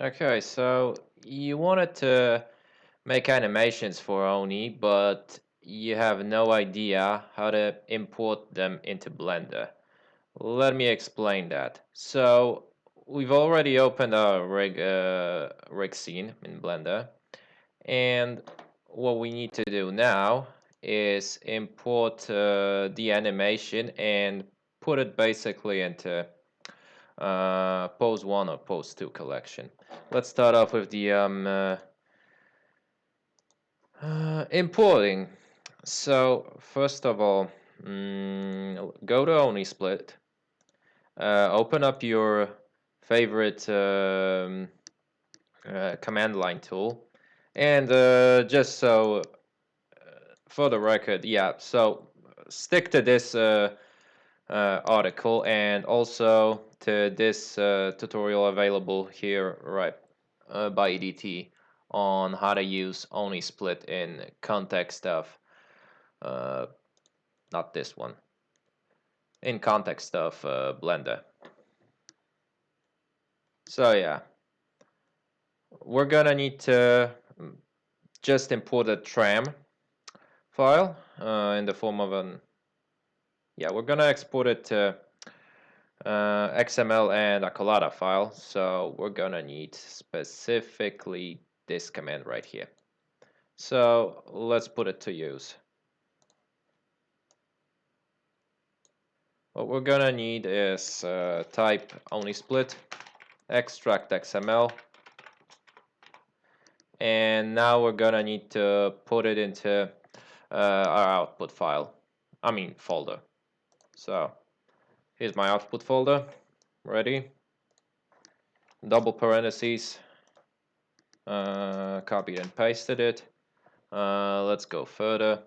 Okay, so you wanted to make animations for Oni, but you have no idea how to import them into Blender. Let me explain that. So we've already opened our rig scene in Blender, and what we need to do now is import the animation and put it basically into pose 1 or pose 2 collection. Let's start off with the importing. So first of all, go to Oni Split, open up your favorite command line tool, and just so for the record, yeah, so stick to this article and also to this tutorial available here right by EDT on how to use Oni Split in context of uh, not this one, in context of Blender. So yeah, we're gonna need to just import a tram file in the form of an, yeah, we're gonna export it to XML and a collada file. So we're gonna need specifically this command right here. So let's put it to use. What we're gonna need is type Oni Split, extract XML, and now we're gonna need to put it into our output file, folder. So here's my output folder, ready, double parentheses, copied and pasted it. Let's go further.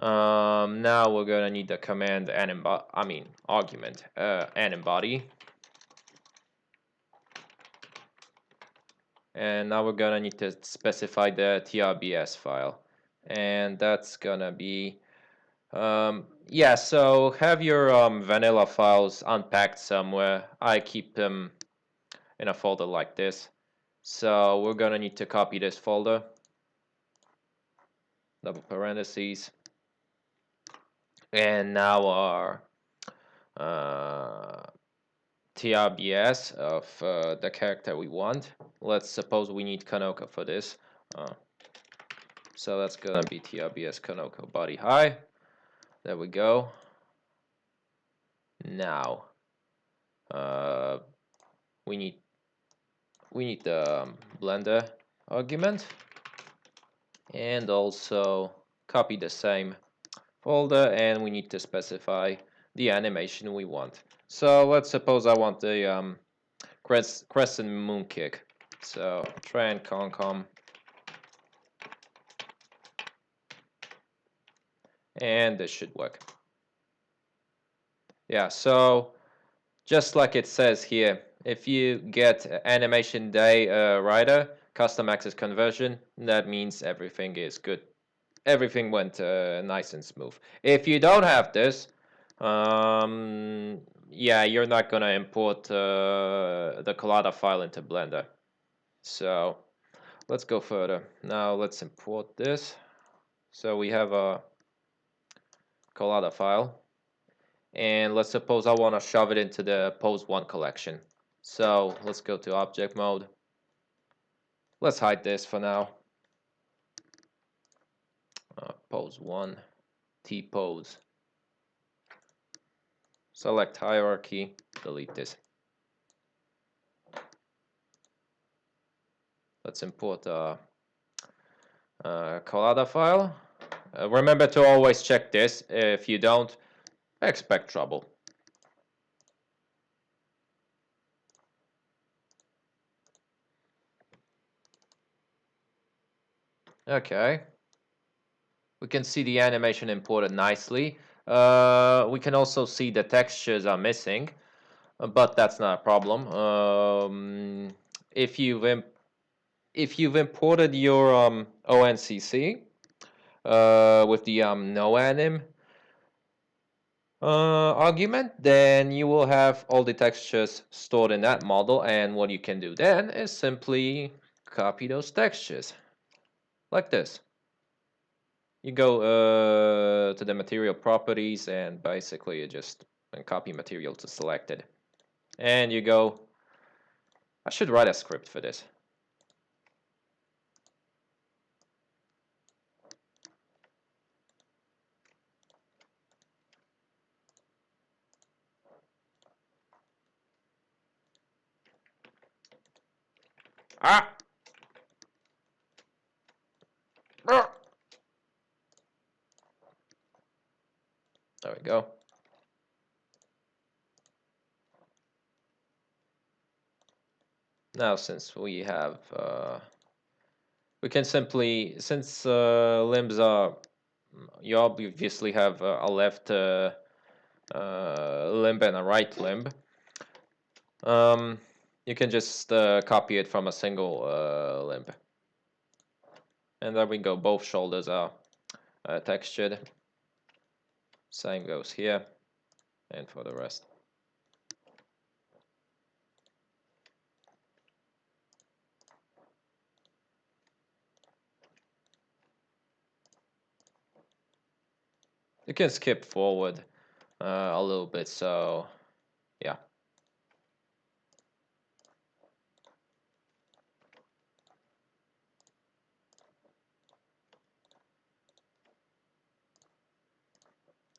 Now we're gonna need the command argument animbody, and now we're gonna need to specify the TRBS file, and that's gonna be yeah. So have your vanilla files unpacked somewhere. I keep them in a folder like this. So we're gonna need to copy this folder, double parentheses, and now our TRBS of the character we want. Let's suppose we need Kanoko for this. So that's gonna be TRBS Kanoko body high. There we go. Now we need the Blender argument, and also copy the same folder, and we need to specify the animation we want. So let's suppose I want the crescent moon kick. So tran concom, and this should work. Yeah, so just like it says here, if you get animation day writer, custom access conversion, that means everything is good. Everything went nice and smooth. If you don't have this, yeah, you're not gonna import the collada file into Blender. So let's go further. Now let's import this. So we have a collada file, and let's suppose I want to shove it into the pose 1 collection. So let's go to object mode. Let's hide this for now. Pose 1, T pose. Select hierarchy, delete this. Let's import a collada file. Remember to always check this. If you don't, expect trouble. Okay. We can see the animation imported nicely. We can also see the textures are missing, but that's not a problem. If you've imported your ONCC with the no anim, argument, then you will have all the textures stored in that model, and what you can do then is simply copy those textures like this. You go to the material properties, and basically you just copy material to selected, and you go. I should write a script for this. Ah! There we go. Now, since we have, we can simply, since limbs are, you obviously have a left limb and a right limb. You can just copy it from a single limb. And there we go, both shoulders are textured. Same goes here, and for the rest. You can skip forward a little bit, so yeah.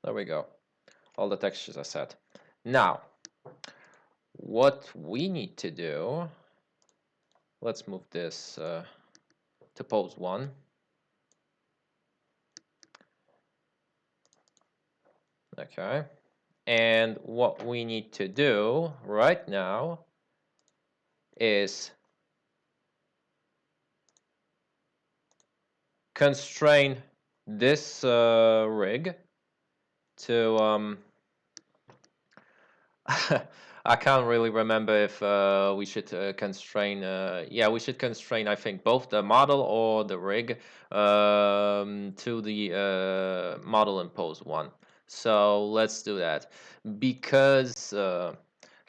There we go. All the textures are set. Now, what we need to do, let's move this to pose 1. Okay. And what we need to do right now is constrain this rig to I can't really remember if we should constrain. Yeah, we should constrain, I think, both the model or the rig to the model in pose 1. So let's do that. Because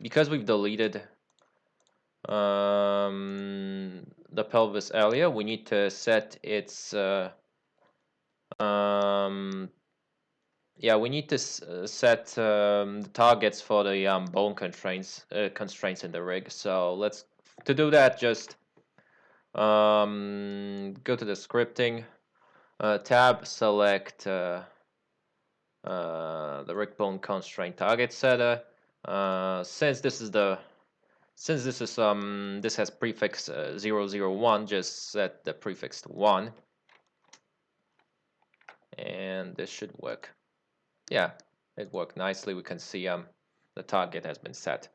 we've deleted the pelvis area, we need to set its yeah, we need to set the targets for the bone constraints in the rig. So let's to do that, just go to the scripting tab, select the rig bone constraint target setter. Since this is this has prefix 001, just set the prefix to 1, and this should work. Yeah, it worked nicely. We can see the target has been set.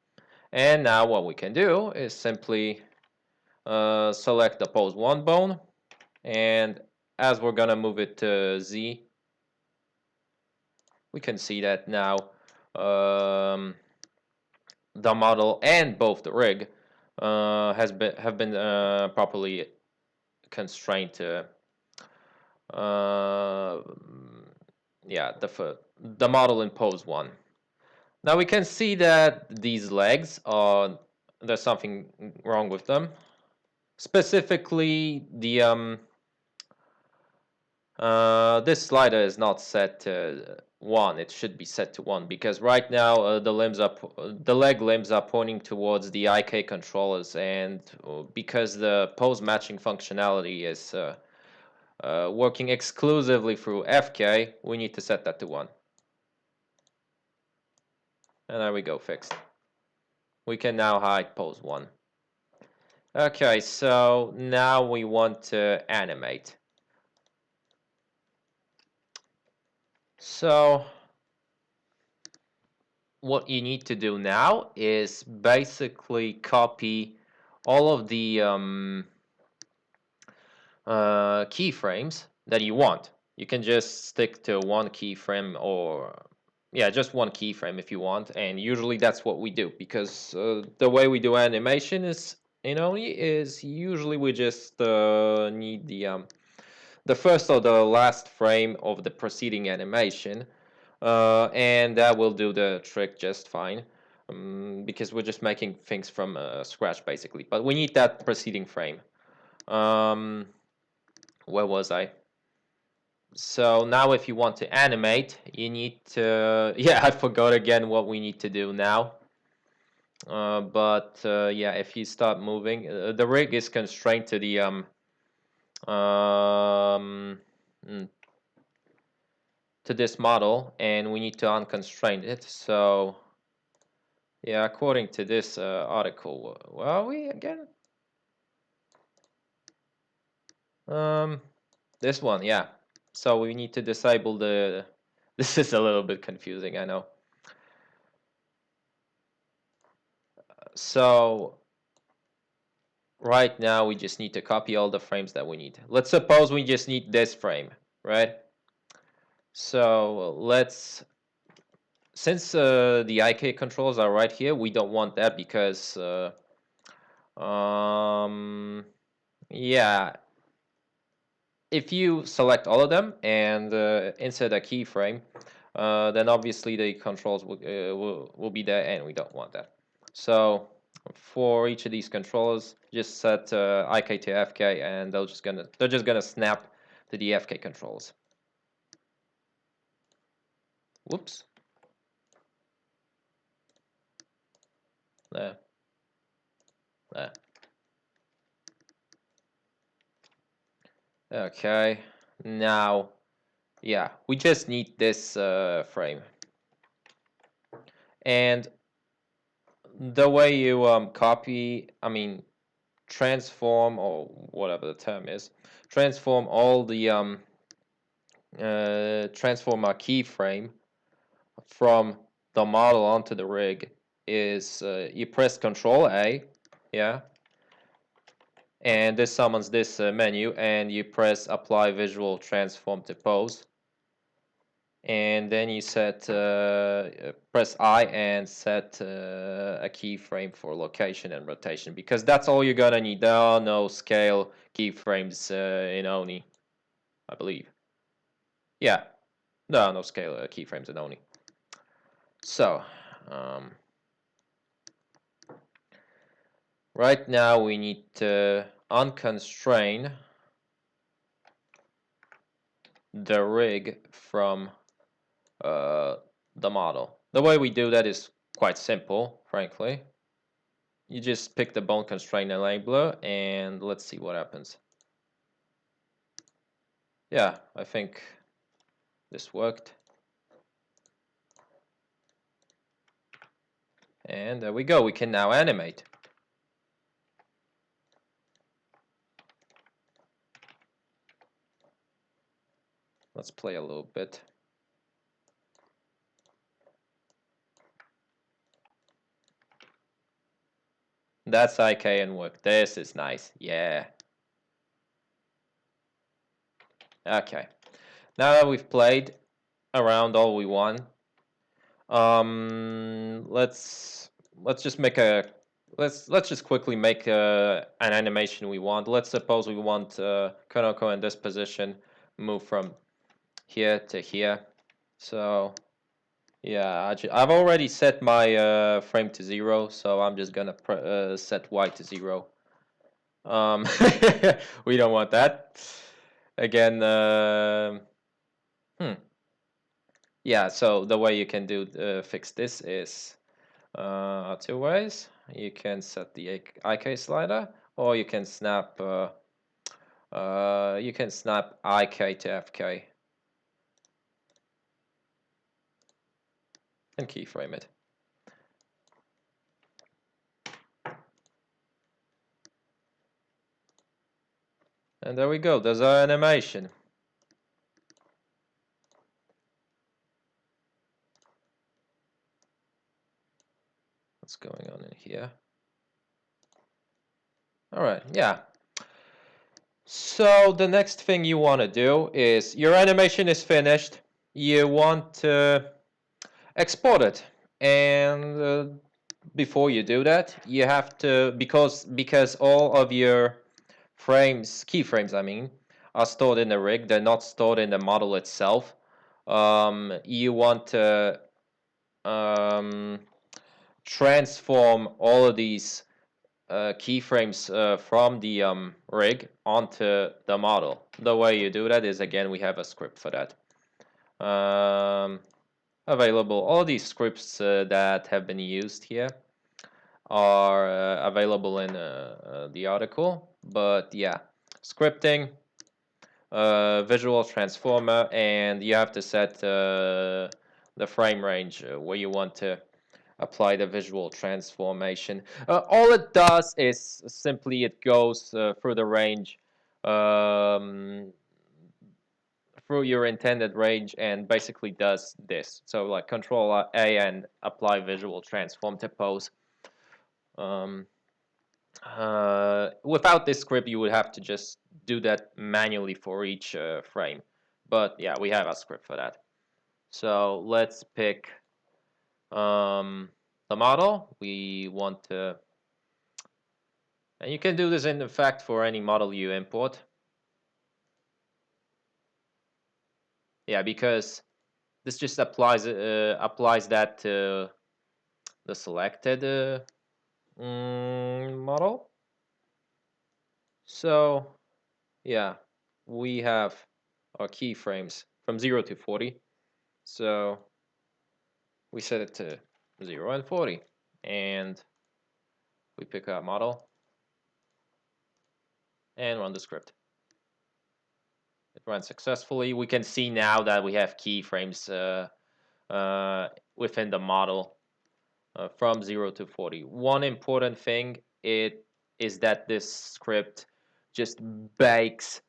And now what we can do is simply select the pose 1 bone, and as we're gonna move it to Z, we can see that now the model and both the rig have been properly constrained to yeah, the model in pose 1. Now we can see that these legs are, there's something wrong with them. Specifically, the this slider is not set to 1. It should be set to 1 because right now the leg limbs are pointing towards the IK controllers, and because the pose matching functionality is working exclusively through FK, we need to set that to 1. And there we go, fixed. We can now hide pose 1. Okay, so now we want to animate. So what you need to do now is basically copy all of the keyframes that you want. You can just stick to one keyframe, or yeah, just one keyframe if you want, and usually that's what we do, because the way we do animation is usually we just need the first or the last frame of the preceding animation. and that will do the trick just fine, because we're just making things from scratch basically. But we need that preceding frame. Where was I? So now if you want to animate, you need to, yeah, I forgot again what we need to do now. But yeah, if you start moving, the rig is constrained to the um, mm, to this model, and we need to unconstrain it. So yeah, according to this article, where are we again? This one, yeah. So we need to disable the. This is a little bit confusing, I know. So right now we just need to copy all the frames that we need. Let's suppose we just need this frame, right? So let's, since the IK controls are right here, we don't want that because yeah, if you select all of them and insert a keyframe, then obviously the controls will be there, and we don't want that. So for each of these controllers, just set IK to FK, and they're just gonna snap to the FK controls. Whoops. There. There. Okay. Now, yeah, we just need this frame. And the way you transform, or whatever the term is, transform all the transform our keyframe from the model onto the rig is you press Control A, yeah, and this summons this menu, and you press Apply Visual Transform to Pose, and then you set press I and set a keyframe for location and rotation, because that's all you're gonna need. There are no scale keyframes in Oni, I believe. Yeah, there are no scale keyframes in Oni. So right now we need to unconstrain the rig from the model. The way we do that is quite simple, frankly. You just pick the bone constraint enabler, and let's see what happens. Yeah, I think this worked. And there we go, we can now animate. Let's play a little bit. That's IK and work. This is nice. Yeah. Okay. Now that we've played around all we want, let's just make a let's just quickly make an animation we want. Let's suppose we want Konoko in this position, move from here to here. So yeah, I've already set my frame to 0, so I'm just gonna set Y to 0. We don't want that. Again, yeah, so the way you can do fix this is two ways. You can set the IK slider, or you can snap IK to FK and keyframe it. And there we go. There's our animation. What's going on in here? All right, yeah. So the next thing you want to do is, your animation is finished. You want to export it, and before you do that, you have to, because all of your keyframes, I mean, are stored in the rig. They're not stored in the model itself. you want to transform all of these keyframes from the rig onto the model. The way you do that is, again, we have a script for that. Available. All these scripts that have been used here are available in the article. But yeah, scripting, visual transformer, and you have to set the frame range where you want to apply the visual transformation. All it does is simply it goes through the range, through your intended range, and basically does this. So like Control A and apply visual transform to pose. Without this script, you would have to just do that manually for each frame. But yeah, we have a script for that. So let's pick the model we want to, and you can do this in fact for any model you import. Yeah, because this just applies that to the selected model. So yeah, we have our keyframes from 0 to 40. So we set it to 0 and 40, and we pick our model and run the script. It runs successfully. We can see now that we have keyframes within the model from 0 to 40. One important thing is that this script just bakes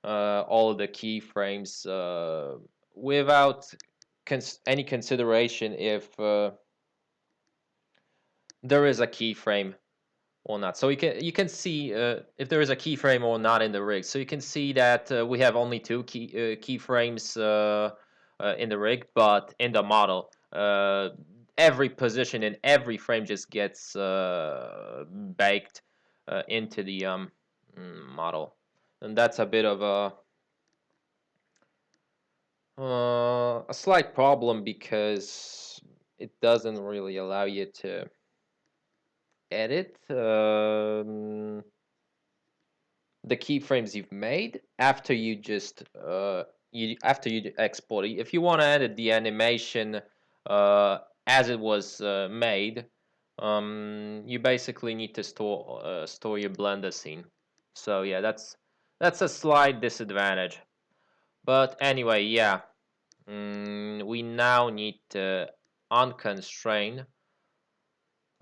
all of the keyframes without any consideration if there is a keyframe or not. So you can see if there is a keyframe or not in the rig. So you can see that we have only two keyframes in the rig, but in the model, every position in every frame just gets baked into the model, and that's a bit of a slight problem because it doesn't really allow you to edit the keyframes you've made after you just after you export it. If you want to edit the animation as it was made, you basically need to store your Blender scene. So yeah, that's a slight disadvantage. But anyway, yeah, we now need to unconstrain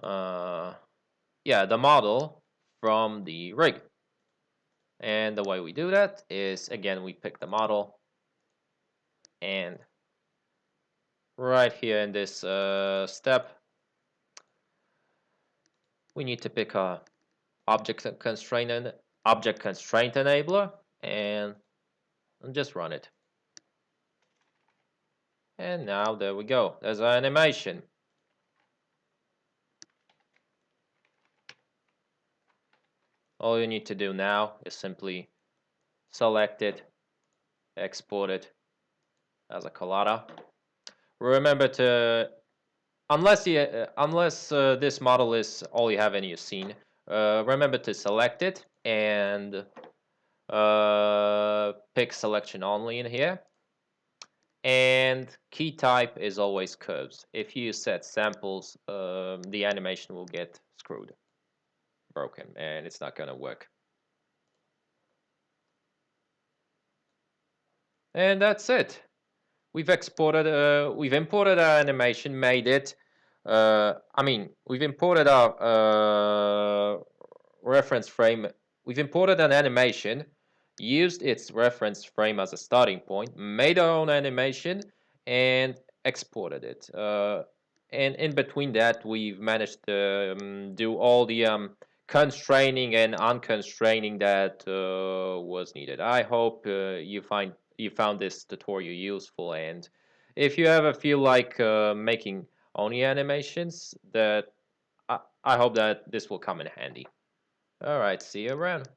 the model from the rig. And the way we do that is, again, we pick the model, and right here in this step, we need to pick a object constraint enabler and just run it. And now there we go. There's our animation. All you need to do now is simply select it, export it as a collada. Remember to, unless this model is all you have in your scene, remember to select it and pick selection only in here. And key type is always curves. If you set samples, the animation will get broken, and it's not going to work. And that's it. We've imported our animation, made it. We've imported our reference frame. We've imported an animation, used its reference frame as a starting point, made our own animation, and exported it. And in between that, we've managed to do all the constraining and unconstraining that was needed. I hope you found this tutorial useful, and if you ever feel like making only animations, I hope that this will come in handy. All right, see you around.